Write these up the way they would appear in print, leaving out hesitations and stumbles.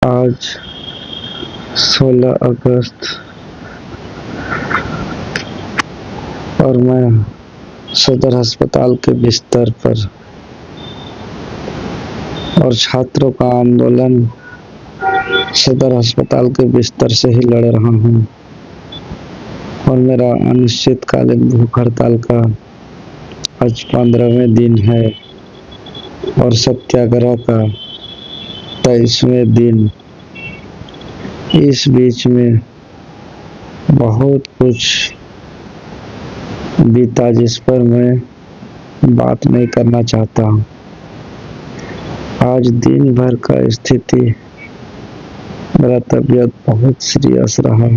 आज 16 अगस्त और मैं सदर अस्पताल के बिस्तर पर और छात्रों का आंदोलन सदर अस्पताल के बिस्तर से ही लड़ रहा हूँ और मेरा अनिश्चितकालीन भूख हड़ताल का आज 15वें दिन है और सत्याग्रह का 23वें दिन। इस बीच में बहुत कुछ बीता जिस पर मैं बात नहीं करना चाहता हूँ। आज दिन भर का स्थिति मेरा तबीयत बहुत सीरियस रहा।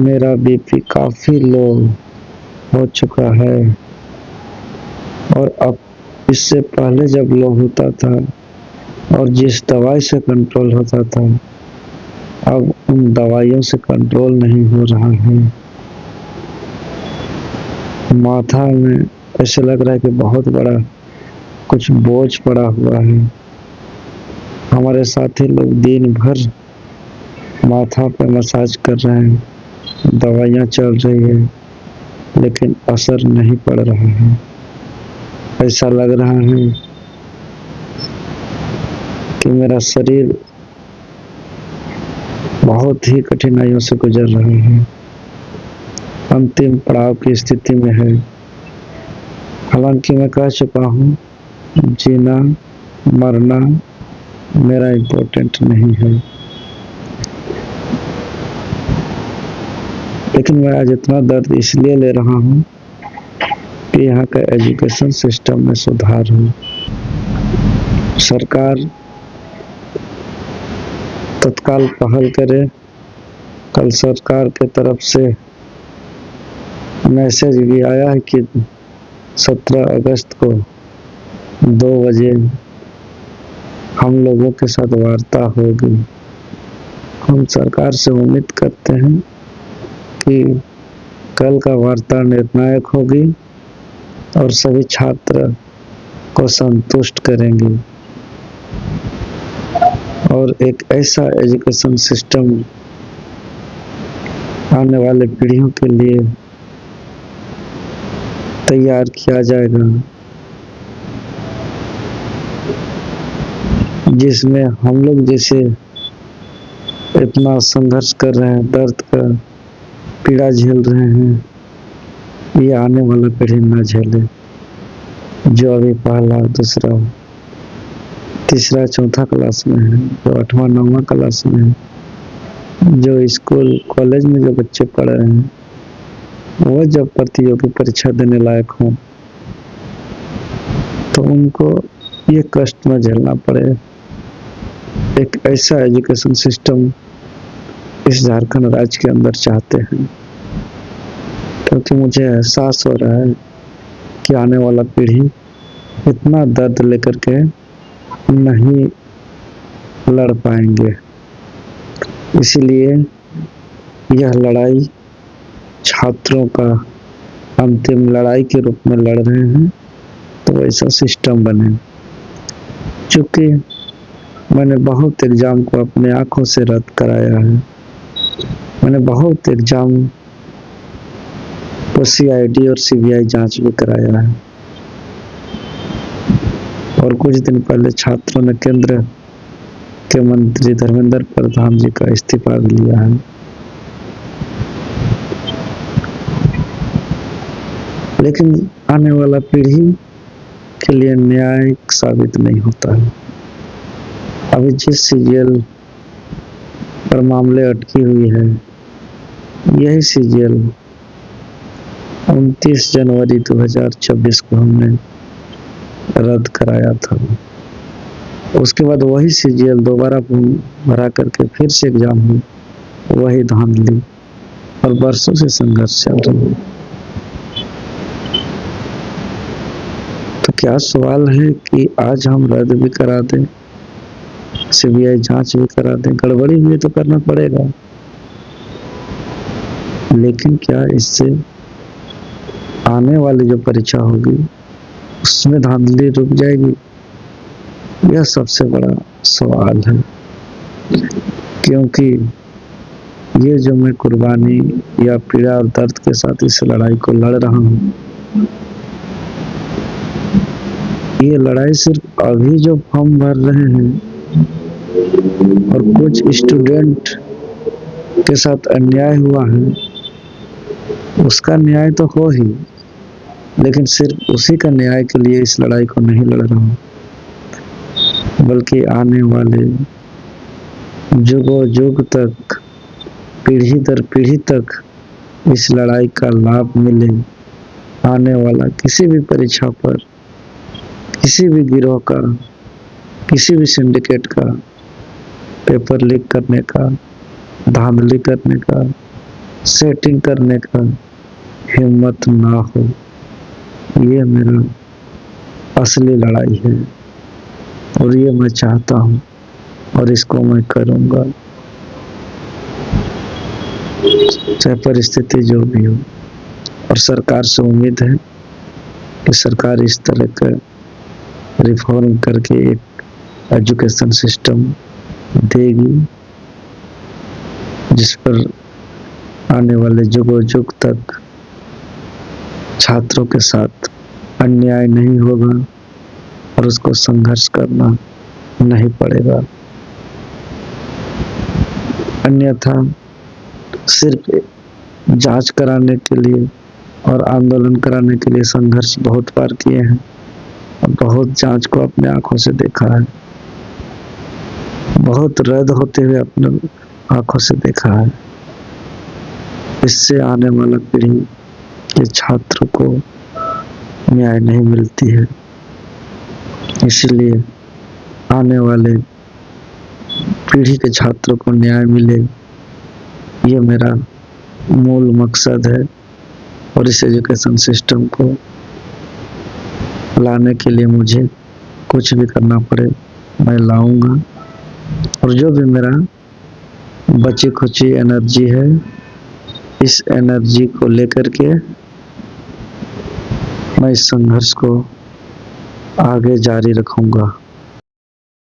मेरा बीपी काफ़ी लो हो चुका है और अब इससे पहले जब लो होता था और जिस दवाई से कंट्रोल होता था अब उन दवाइयों से कंट्रोल नहीं हो रहा है। माथा में ऐसे लग रहा है कि बहुत बड़ा कुछ बोझ पड़ा हुआ है। हमारे साथी लोग दिन भर माथा पे मसाज कर रहे हैं, दवाइयाँ चल रही है लेकिन असर नहीं पड़ रहा है। ऐसा लग रहा है कि मेरा शरीर बहुत ही कठिनाइयों से गुजर रहा है, अंतिम पड़ाव की स्थिति में है। हालांकि मैं कह चुका हूँ जीना मरना मेरा इम्पोर्टेंट नहीं है, लेकिन मैं आज इतना दर्द इसलिए ले रहा हूँ कि यहाँ का एजुकेशन सिस्टम में सुधार हो। सरकार तत्काल पहल करे। कल सरकार के तरफ से मैसेज भी आया है कि 17 अगस्त को 2 बजे हम लोगों के साथ वार्ता होगी। हम सरकार से उम्मीद करते हैं कि कल का वार्ता निर्णायक होगी और सभी छात्र को संतुष्ट करेंगी और एक ऐसा एजुकेशन सिस्टम आने वाले पीढ़ियों के लिए तैयार किया जाएगा जिसमें हम लोग जैसे इतना संघर्ष कर रहे हैं, दर्द का पीड़ा झेल रहे हैं, ये आने वाला पीढ़ी ना झेले जो अभी पहला दूसरा तीसरा चौथा क्लास में है, जो 8वां 9वां क्लास में है, जो स्कूल कॉलेज में जो बच्चे पढ़ रहे हैं वो जब प्रतियोगी परीक्षा देने लायक हों तो उनको ये कष्ट न झेलना पड़े। एक ऐसा एजुकेशन सिस्टम इस झारखंड राज्य के अंदर चाहते हैं, क्योंकि मुझे एहसास हो रहा है कि आने वाला पीढ़ी इतना दर्द लेकर के नहीं लड़ पाएंगे। इसीलिए यह लड़ाई छात्रों का अंतिम लड़ाई के रूप में लड़ रहे हैं, तो ऐसा सिस्टम बने। चूँकि मैंने बहुत एग्ज़ाम को अपने आँखों से रद्द कराया है, मैंने बहुत एग्ज़ाम को CID और CBI जांच भी कराया है और कुछ दिन पहले छात्रों ने केंद्र के मंत्री धर्मेंद्र प्रधान जी का इस्तीफा भी लिया है। लेकिन आने वाला पीढ़ी के लिए न्याय साबित नहीं होता है। अभी जिस CGL पर मामले अटकी हुई है, यही CGL 29 जनवरी 2024 को हमने रद्द कराया था। उसके बाद वही CGL दोबारा भरा करके फिर से एग्जाम हुई, वही धांधली और बरसों से संघर्ष चल रही है। तो क्या सवाल है कि आज हम रद्द भी करा दें, CBI जांच भी करा दें? गड़बड़ी भी तो करना पड़ेगा, लेकिन क्या इससे आने वाली जो परीक्षा होगी उसमें धांधली रुक जाएगी? यह सबसे बड़ा सवाल है, क्योंकि ये जो मैं कुर्बानी या पीड़ा और दर्द के साथ इस लड़ाई को लड़ रहा हूँ, ये लड़ाई सिर्फ अभी जो फॉर्म भर रहे हैं और कुछ स्टूडेंट के साथ अन्याय हुआ है, उसका न्याय तो हो ही, लेकिन सिर्फ उसी का न्याय के लिए इस लड़ाई को नहीं लड़ रहा हूँ, बल्कि आने वाले युगों युग तक, पीढ़ी दर पीढ़ी तक इस लड़ाई का लाभ मिले। आने वाला किसी भी परीक्षा पर, किसी भी गिरोह का, किसी भी सिंडिकेट का पेपर लीक करने का, धांधली करने का, सेटिंग करने का हिम्मत ना हो। ये मेरा असली लड़ाई है और ये मैं चाहता हूँ और इसको मैं करूँगा, चाहे परिस्थिति जो भी हो। और सरकार से उम्मीद है कि सरकार इस तरह का रिफॉर्म करके एक एजुकेशन सिस्टम देगी जिस पर आने वाले युगों युग तक छात्रों के साथ अन्याय नहीं होगा और उसको संघर्ष करना नहीं पड़ेगा। अन्यथा सिर्फ जांच कराने के लिए और आंदोलन कराने के लिए संघर्ष बहुत बार किए हैं और बहुत जांच को अपने आंखों से देखा है, बहुत रद्द होते हुए अपने आंखों से देखा है। इससे आने वाला पीढ़ी के छात्र को न्याय नहीं मिलती है। इसलिए आने वाले पीढ़ी के छात्रों को न्याय मिले, ये मेरा मूल मकसद है। और इस एजुकेशन सिस्टम को लाने के लिए मुझे कुछ भी करना पड़े मैं लाऊंगा, और जो भी मेरा बची खुची एनर्जी है, इस एनर्जी को लेकर के मैं इस संघर्ष को आगे जारी रखूंगा।